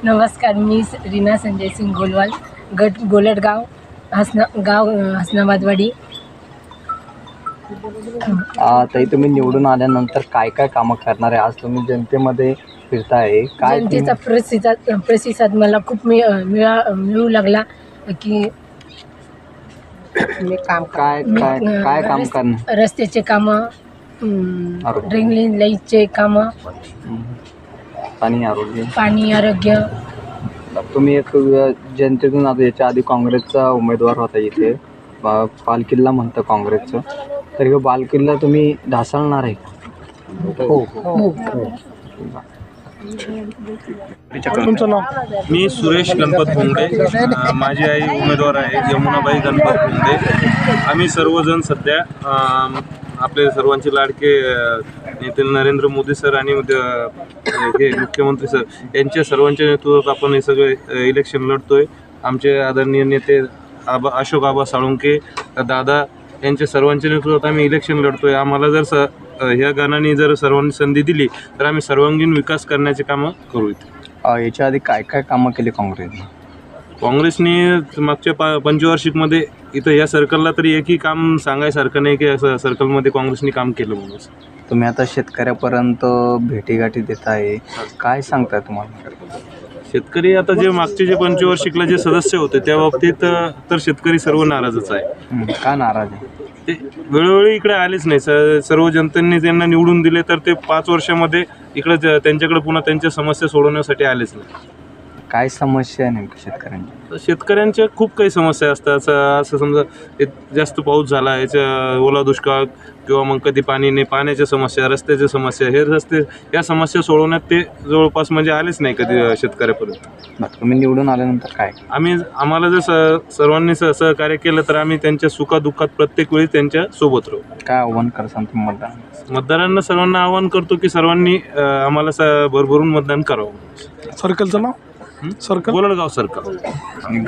नमस्कार, मी रीना संजय सिंग गोलवाल, गट गोलटगाव, हसनाबादवाडी. ताई, तुम्ही निवडून आल्यानंतर काय काय कामं करणार आहे? आज तुम्ही जनतेमध्ये फिरताय, काय जनतेचा प्रतिसाद मला खूप मिळू लागला की काय काय काम करणार? रस्त्याचे कामं, ड्रेनेज लाईटचे कामं, पाणी आरोग्य. तुम्ही एक जनतेतून आता याच्या आधी काँग्रेसचा उमेदवार होता इथे, बालेकिल्ला म्हणतं काँग्रेसचं, तर हे बालेकिल्ला तुम्ही ढासळणार आहे का? हो. तुमचं नाव? मी सुरेश गणपत भोंगडे. माझी आई उमेदवार आहे यमुनाबाई गणपत भोंगडे. आम्ही सर्वजण सध्या आपले सर्वांचे लाडके नेते नरेंद्र मोदी सर आणि हे मुख्यमंत्री सर यांच्या सर्वांच्या नेतृत्वात आपण हे सगळे इलेक्शन लढतोय. आमचे आदरणीय नेते अशोक आबा साळुंके दादा यांच्या सर्वांच्या नेतृत्वात आम्ही इलेक्शन लढतोय. आम्हाला जर ह्या गणाने जर सर्वांनी संधी दिली तर आम्ही सर्वांगीण विकास करण्याचे कामं करू. इथे याच्या आधी काय काय कामं केली काँग्रेसने मागच्या पंचवार्षिकमध्ये इथं या सर्कलला तरी एकही काम सांगायसारखं नाही की असं सर्कलमध्ये काँग्रेसने काम केलं म्हणून. तुम्ही आता शेतकऱ्यापर्यंत भेटीगाठी देत आहे, काय सांगताय तुम्हाला? शेतकरी आता जे मागचे जे पंचवार्षिकला जे सदस्य होते त्या बाबतीत तर शेतकरी सर्व नाराजच आहे. का नाराज आहे? ते वेळोवेळी इकडे आलेच नाही. सर्व जनतेने त्यांना निवडून दिले तर ते 5 वर्षामध्ये इकडे त्यांच्याकडे पुन्हा त्यांच्या समस्या सोडवण्यासाठी आलेच नाही. काय समस्या आहे नेमकी शेतकऱ्यांची? शेतकऱ्यांच्या खूप काही समस्या असतात. असं समजा जास्त पाऊस झाला, याच्या ओला दुष्काळ किंवा मग कधी पाणी नाही, पाण्याच्या समस्या, रस्त्याच्या समस्या, हे रस्ते या समस्या सोडवण्यात ते जवळपास म्हणजे आलेच नाही कधी शेतकऱ्यापर्यंत. तुम्ही निवडून आल्यानंतर काय आम्हाला जर सर्वांनी सहकार्य केलं तर आम्ही त्यांच्या सुखादुःखात प्रत्येक वेळी त्यांच्या सोबत राहू. काय आव्हान करसान तुम्ही मतदारांना सर्वांना आवाहन करतो की सर्वांनी आम्हाला भरभरून मतदान करावं. सर्कलचं नाव? गोलटगाव सर्कल. आणि